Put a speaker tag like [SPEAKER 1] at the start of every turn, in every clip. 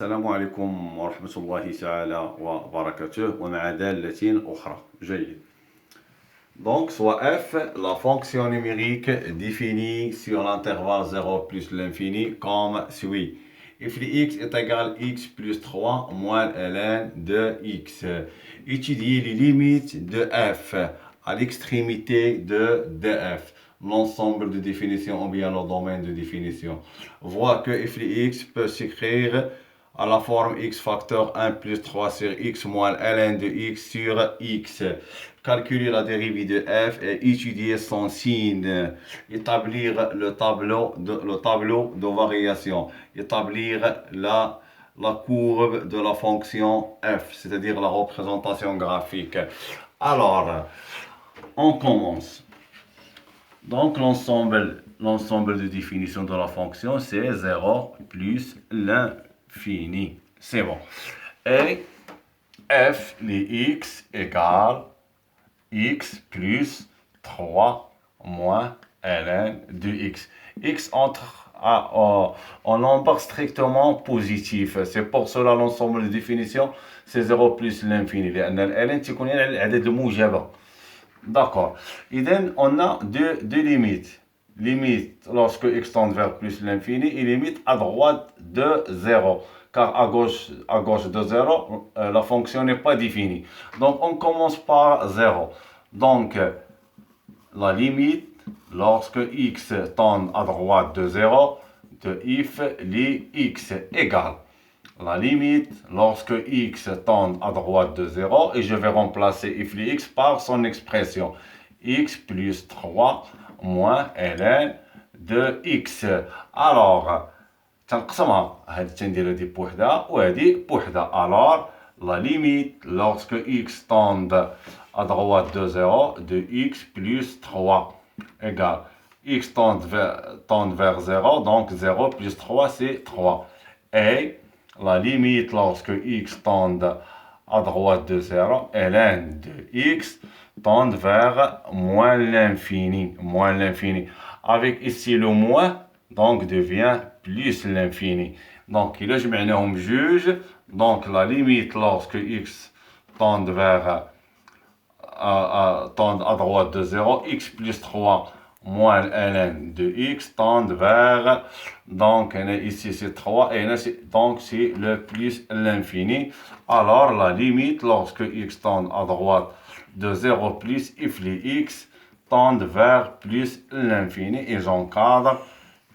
[SPEAKER 1] السلام عليكم ورحمة الله تعالى وبركاته ومع دالة أخرى. جيد. Donc, soit f, la fonction numérique définie sur l'intervalle 0 plus l'infini comme suit. If x est égal à x plus 3 moins ln de x. Étudier les limites de f à l'extrémité de df. L'ensemble de définitions ou bien le domaine de définition. Voit que f de x peut s'écrire à la forme x facteur 1 plus 3 sur x moins ln de x sur x. Calculer la dérivée de f et étudier son signe. Établir le tableau de variation. Établir la courbe de la fonction f, c'est-à-dire la représentation graphique. Alors, on commence. Donc, l'ensemble de définition de la fonction, c'est 0 plus l'infini. C'est bon. Et f de x égale x plus 3 moins ln de x. X entre en nombre strictement positif. C'est pour cela l'ensemble de définition, c'est 0 plus l'infini. لأن ln تكون على الأعداد الموجبة. D'accord. Idem, on a deux limites. Limite lorsque x tend vers plus l'infini et limite à droite de 0. Car à gauche de 0, la fonction n'est pas définie. Donc on commence par 0. Donc la limite lorsque x tend à droite de 0 de if li x égale la limite lorsque x tend à droite de 0 et je vais remplacer if li x par son expression x plus 3 moins ln de x. Alors تنقسمها هذه تنديرها دي بوحدها وهذه بوحدها. Alors la limite lorsque x tend à droite de 0 de x plus 3 égale x tend vers 0, donc 0 plus 3 c'est 3. Et la limite lorsque x tend à droite de 0, ln de x tend vers moins l'infini. Avec ici le moins, donc devient plus l'infini. Donc il جمعناهم بجوج. Donc la limite lorsque x tend à droite de 0, x plus 3 moins ln de x tend vers, donc ici c'est 3 et donc c'est le plus l'infini. Alors la limite lorsque x tend à droite de 0 plus if les x tendent vers plus l'infini et j'encadre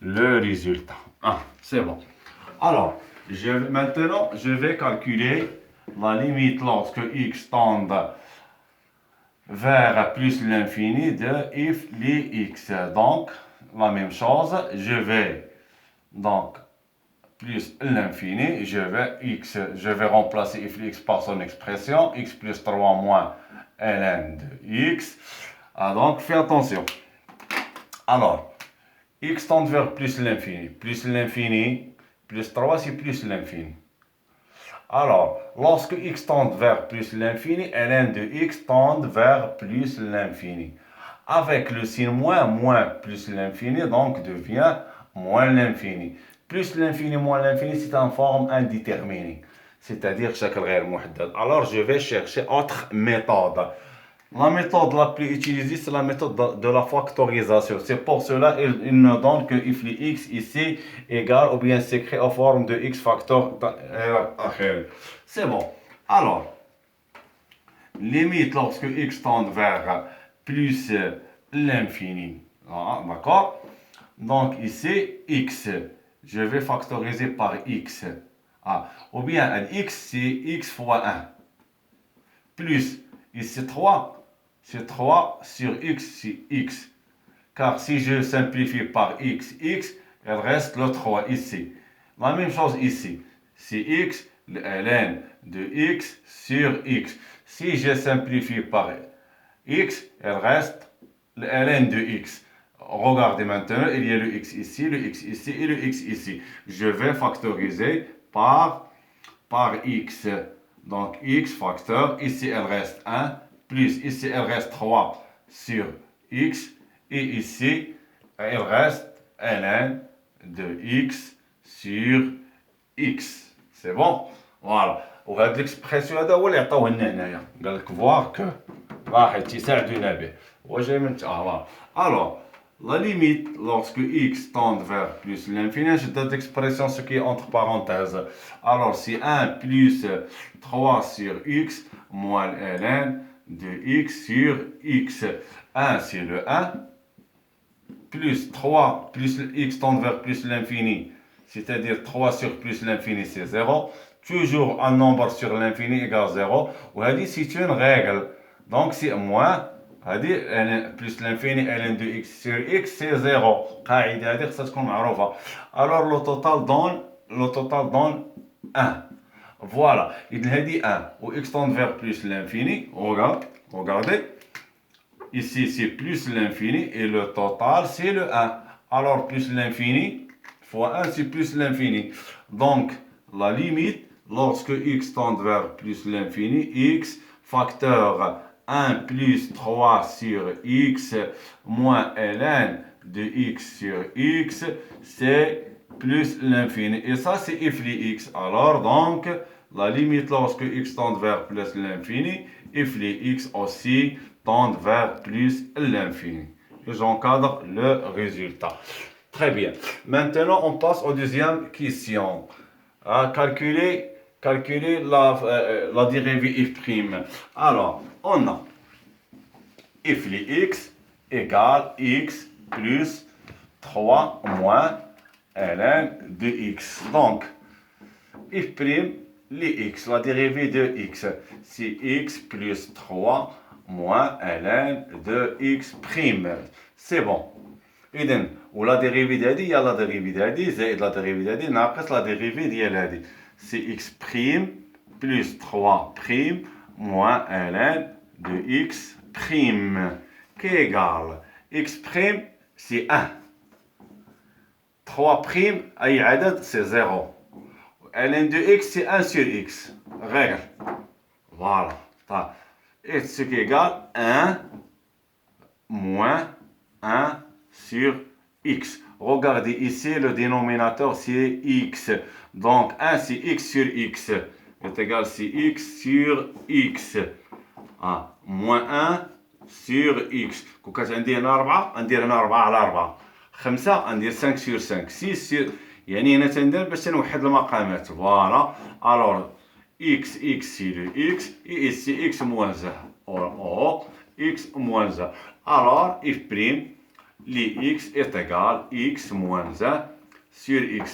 [SPEAKER 1] le résultat. Ah, c'est bon. Alors, maintenant je vais calculer la limite lorsque x tend vers plus l'infini de if les x. Donc, la même chose, je vais donc plus l'infini, je vais remplacer if les x par son expression, x plus 3 moins ln de x. Ah, donc, fais attention. Alors, x tend vers plus l'infini, plus 3 c'est plus l'infini. Alors, lorsque x tend vers plus l'infini, ln de x tend vers plus l'infini. Avec le signe moins plus l'infini, donc devient moins l'infini. Plus l'infini, moins l'infini, c'est en forme indéterminée. C'est-à-dire شكل غير محدد. Alors, je vais chercher autre méthode. La méthode la plus utilisée, c'est la méthode de la factorisation. C'est pour cela qu'il ne donne que if les x ici égale ou bien s'écrit en forme de x facteur. C'est bon. Alors, limite lorsque x tend vers plus l'infini. Ah, d'accord? Donc ici, x, je vais factoriser par x. Ah, ou bien x, c'est x fois 1. Plus, ici 3. C'est 3 sur x, c'est x. Car si je simplifie par x, il reste le 3 ici. La même chose ici. C'est x, le ln de x sur x. Si je simplifie par x, il reste le ln de x. Regardez maintenant, il y a le x ici, le x ici et le x ici. Je vais factoriser par x. Donc x facteur, ici il reste 1. Plus ici il reste 3 sur x et ici il reste ln de x sur x. سي بون فوالا. وهاد ليكسبرسيون هذا هو اللي عطاوه لنا هنايا، قال لك فواغ كو لاحظ يساعدونا به، هو جاي من فوالا. الوغ la limite lorsque x tend vers plus l'infini, je donne l'expression ce qui est entre parenthèses. Alors si 1 plus 3 sur x moins ln de x sur x. 1 c'est le 1, plus 3 plus x tend vers plus l'infini, c'est-à-dire 3 sur plus l'infini c'est 0. Toujours un nombre sur l'infini égale 0. Ou c'est une règle. Donc c'est moins. Plus l'infini ln de x sur x c'est 0. قاعدة هذه خصها تكون معروفة. Alors le total donne 1. Voilà. إذن هذه 1 و x tend vers plus l'infini. Regardez. Ici c'est plus l'infini et le total c'est le 1. Alors plus l'infini fois 1 c'est plus l'infini. Donc la limite lorsque x tend vers plus l'infini, x facteur 1 plus 3 sur x moins ln de x sur x, c'est plus l'infini. Et ça, c'est f de x. Alors, donc, la limite lorsque x tend vers plus l'infini, f de x aussi tend vers plus l'infini. Et j'encadre le résultat. Très bien. Maintenant, on passe aux deuxième question. À calculer la dérivée f'. Alors, on a f de x égale x plus 3 moins ln de x. Donc, f' les x, la dérivée de x, c'est x plus 3 moins ln de x'. C'est bon. إذن ولا ديريفي هذه هي لا ديريفي هذه زائد لا ديريفي هذه ناقص لا ديريفي ديال هذه. C'est x' plus 3' moins ln de x' qui est égal. X' c'est 1. 3' أي عدد c'est 0. ln de x c'est 1 sur x. Règle. Voilà. Et ce qui est égal 1 moins 1 sur x. Regardez ici, le dénominateur c'est x. Donc 1 c'est x sur x. Est égal c'est x sur x. Moins 1 sur x. كون كانت عندي هنا 4 ندير هنا 4 على 4. 5 ندير 5 sur 5. 6 sur يعني هنا تندير باش نوحد المقامات. Voilà. Alors x c'est le x et ici x moins 1. X moins 1. Alors f' لي x est égal x moins 1 sur x.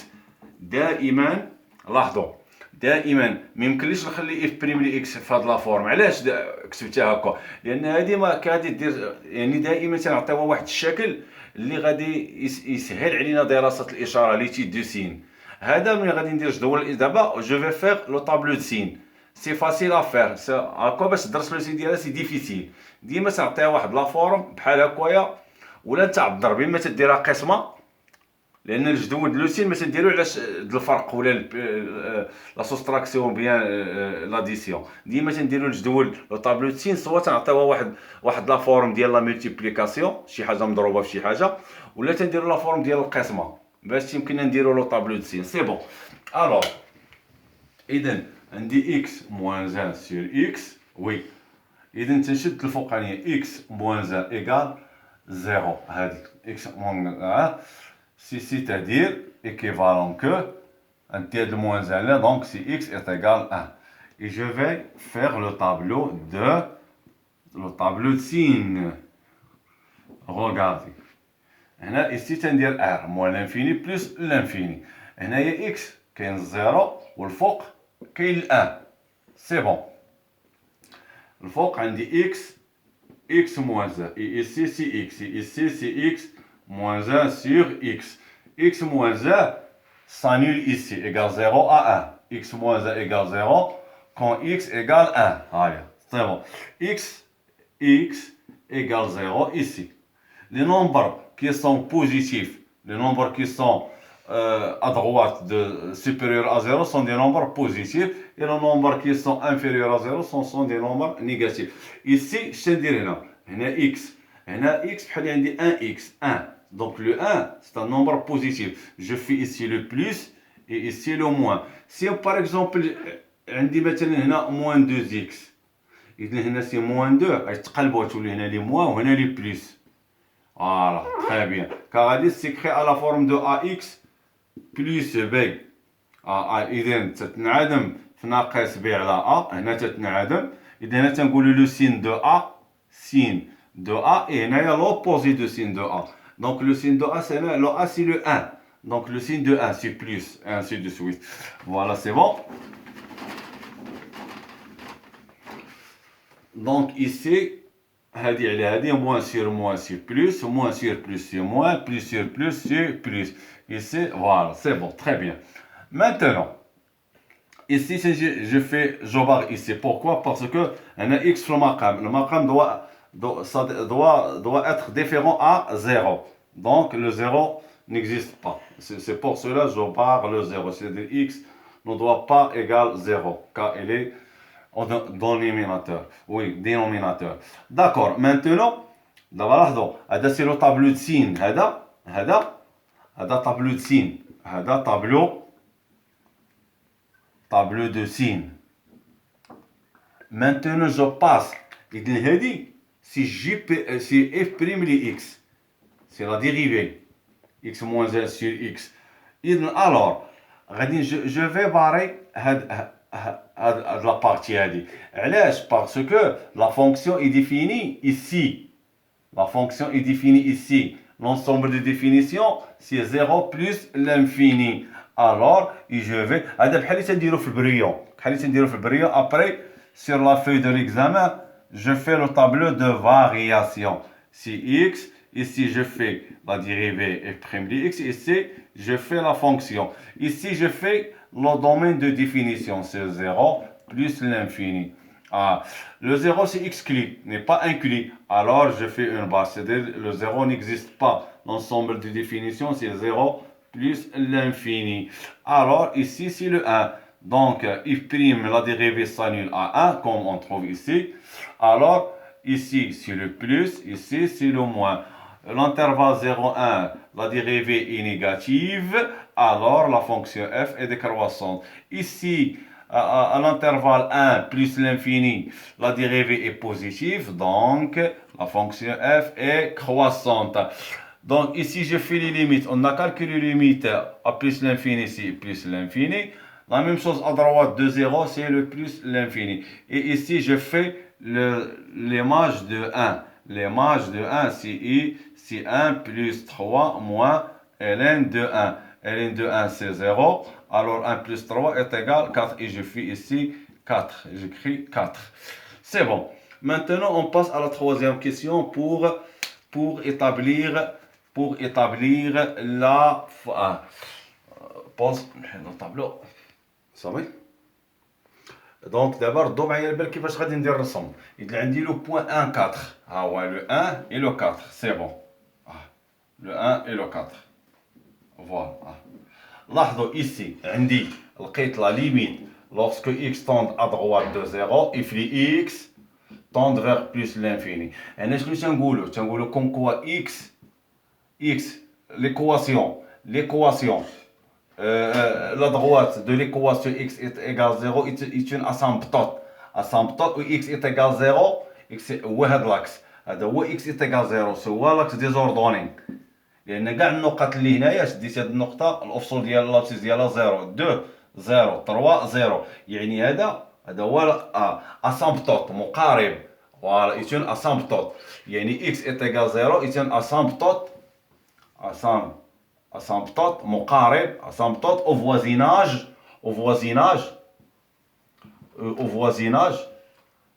[SPEAKER 1] دائما لاحظوا دائما ما يمكنليش نخلي اف بريم لي اكس في هاد لا فورم. علاش كتبتها هكا؟ لان هذه ما غادي دير يعني دائما تنعطيوها واحد الشكل اللي غادي يسهل علينا دراسه الاشاره لي تي دو سين. هذا ملي غادي ندير جدول دابا جو في فيغ لو طابلو دو سين. سي فاسيل ا فير هكا باش تدرس لو سين ديالها سي ديفيسيل. ديما تعطيها واحد لا فورم بحال هكايا ولا تاع الضرب اما تديرها قسمه لان الجدول لو سين ما تنديرو علاش الفرق ولا لا سوستراكسيون بيان لاديسيون. ديما تنديرو الجدول لو طابلو سين سوا تنعطيوها واحد لا فورم ديال لا مولتيبليكاسيون شي حاجه مضروبه في شي حاجه ولا تنديرو لا فورم ديال القسمه باش يمكننا نديرو لو طابلو سين. سي بون. الوغ اذا عندي اكس موان 1 سور اكس. وي اذا تنشد الفوقانيه اكس موان 1 ايكال 0. هذيك اكس موان c'est-à-dire équivalent que un tel de moins 1 là, donc si x est égal à 1. Et je vais faire le tableau de signe. Regardez. Ici, c'est-à-dire r moins l'infini plus l'infini. Et là, il y a x qui est 0 ou le faux qui est 1. C'est bon. Le faux, on dit x moins 1. Et ici, c'est x. Et ici, c'est x moins 1 sur x. X moins 1 s'annule ici, égale 0 à 1. X moins 1 égale 0 quand x égale 1. Allez, c'est bon. X égale 0 ici. Les nombres qui sont positifs, les nombres qui sont à droite supérieurs à 0 sont des nombres positifs et les nombres qui sont inférieurs à 0 sont des nombres négatifs. Ici, je te dirais là, x. x, il y a 1x, 1. Donc le 1, c'est un nombre positif. Je fais ici le plus et ici le moins. Si par exemple عندي مثلا هنا moins 2x, إذا هنا c'est moins 2 غادي تقلبوا تولي هنا لي moins وهنا لي plus. Voilà, très bien. Car elle s'écrit à la forme de ax plus b. إذا تتنعدم في ناقص b على a, هنا تتنعدم. إذا هنا تنقولوا le signe de a, signe de a, et هنايا l'opposé de signe de a. Donc le signe de a, c'est le a, c'est le 1. Donc le signe de 1, c'est plus, et ainsi de suite. Voilà, c'est bon. Donc ici, moins sur moins c'est plus, moins sur plus c'est moins, plus sur plus c'est plus. Ici, voilà, c'est bon, très bien. Maintenant, ici, je fais, je barre ici. Pourquoi? Parce que on a x sur le maqam. Le maqam doit être différent à 0. Donc le 0 n'existe pas. C'est pour cela que je barre le 0. C'est-à-dire x ne doit pas égaler 0, car il est dénominateur. Oui, dénominateur. D'accord. Maintenant, d'abord, c'est le tableau de signe. هذا tableau de signe. هذا tableau de signe. Maintenant, je passe. Si f' les x, c'est la dérivée. X moins 1 sur x. Alors, je vais barrer la partie. Parce que la fonction est définie ici. La fonction est définie ici. L'ensemble de définitions, c'est 0 plus l'infini. Alors, je vais... Après, sur la feuille de l'examen, je fais le tableau de variation. C'est x. Ici, je fais la dérivée f' de x. Ici, je fais la fonction. Ici, je fais le domaine de définition. C'est 0 plus l'infini. Le 0, c'est exclu, n'est pas inclus. Alors, je fais une barre. C'est-à-dire, le 0 n'existe pas. L'ensemble de définition, c'est 0 plus l'infini. Alors, ici, c'est le 1. Donc, f', la dérivée s'annule à 1, comme on trouve ici. Alors, ici, c'est le plus. Ici, c'est le moins. L'intervalle 0,1, la dérivée est négative. Alors, la fonction f est décroissante. Ici, à l'intervalle 1 plus l'infini, la dérivée est positive, donc la fonction f est croissante. Donc ici, je fais les limites. On a calculé les limites à plus l'infini, c'est plus l'infini. La même chose à droite de 0, c'est le plus l'infini. Et ici, je fais l'image de 1. L'image de 1, c'est 1 plus 3 moins ln de 1. ln de 1, c'est 0. Alors 1 plus 3 est égal à 4. Et je fais ici 4. J'écris 4. C'est bon. Maintenant, on passe à la troisième question pour établir la... pose le tableau. صافي. Donc d'abord ضو معايا البال كيفاش غادي ندير الرسم. إذا عندي لو بوين 1 4. ها هو لو 1 et le 4. C'est bon. Le 1 et le 4. Voilà. لاحظوا ici عندي لقيت la limite lorsque x tend à droite de 0 if les x tendent vers plus l'infini. هنا شنو تنقولوا comme quoi x l'équation la droite de l'équation x est égale 0 est une asymptote. Asymptote où x est égal 0, x هو هذا l'axe. هذا هو x est égal 0 هو l'axe désordonné. لأن كاع النقط اللي هنايا شديت هذه النقطة الأفصول ديال لابسيس ديالها 0 2 0 3 0 يعني هذا هو asymptote مقارب. Voilà, est une asymptote. يعني x est égal 0 est une asymptote مقارب asymptote au voisinage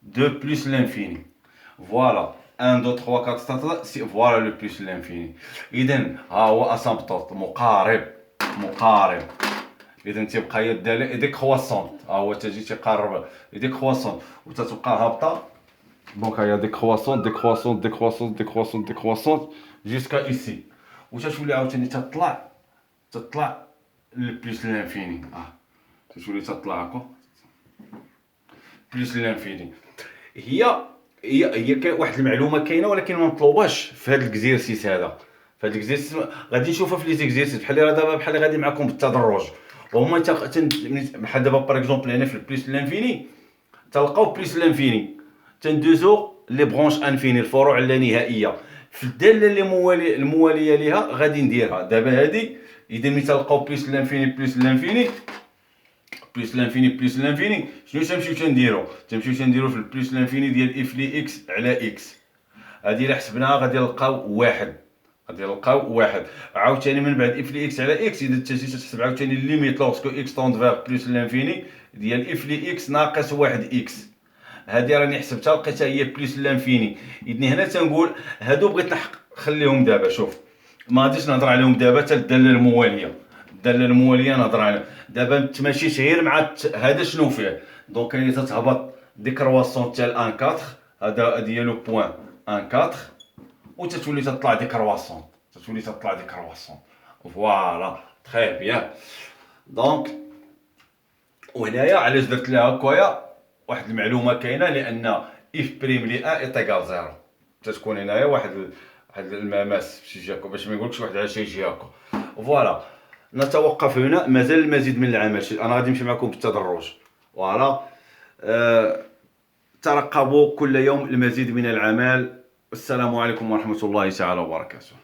[SPEAKER 1] de plus l'infini. Voilà. 1, 2, 3, 4, 5, voilà le plus l'infini. إذن ها هو asymptote مقارب. إذن تبقى هي الدالة ديكرواسونت. ها هو تجي تيقرب ديكرواسونت وتتبقى هابطة. دونك هي ديكرواسونت jusqu'à ici. وتتولي عاوتاني تطلع لبلوس لانفيني. تتولي تطلع هكا بلوس لانفيني. هي كاين واحد المعلومه كاينه ولكن ما مطلوباش في هذا الاكزيرسيس هذا. في هذا الاكزيرسيس غادي نشوفها في لي زيكزيرسيس بحال دابا بحال غادي معكم بالتدرج. وهما بحال دابا باغ اكزومبل هنا في البليس لانفيني تلقاو بليس لانفيني تندوزو لي برونش انفيني الفروع اللانهائيه في الداله اللي المواليه ليها غادي نديرها. دابا هادي اذا ملي تلقاو بليس لانفيني بليس لانفيني بليس لانفيني بليس لانفيني، شنو تنمشيو تنديرو في البليس لانفيني ديال اف لي اكس على اكس. هادي الا حسبناها غادي نلقاو واحد. عاوتاني من بعد اف لي اكس على اكس اذا جيتي تحسب عاوتاني الليميت لوغسكو اكس طوند فيغ بليس لانفيني ديال اف لي اكس ناقص واحد اكس. هادي راني حسبتها لقيتها هي بليس لانفيني. اذن هنا تنقول هادو بغيت نخليهم دابا. شوف ما غاديش نهضر عليهم دابا حتى الداله المواليه نهضر عليها دابا. تماشيش غير مع هذا شنو فيه. دونك هي تتهبط دي كرواسون حتى ل 1 4 هذا ديالو بوين 1 4 وتتولي تطلع دي كرواسون فوالا تري بيان. دونك وهنايا علاش درت لها هكايا واحد المعلومه كاينه لان اف بريم لي ا ايتيكال زيرو تتكون هنايا واحد المماس شي جاكو باش ما نقولكش واحد على شي جاكو. فوالا نتوقف هنا، مازال المزيد من العمل انا غادي نمشي معكم بالتدرج. فوالا ترقبوا كل يوم المزيد من العمل. السلام عليكم ورحمه الله تعالى وبركاته.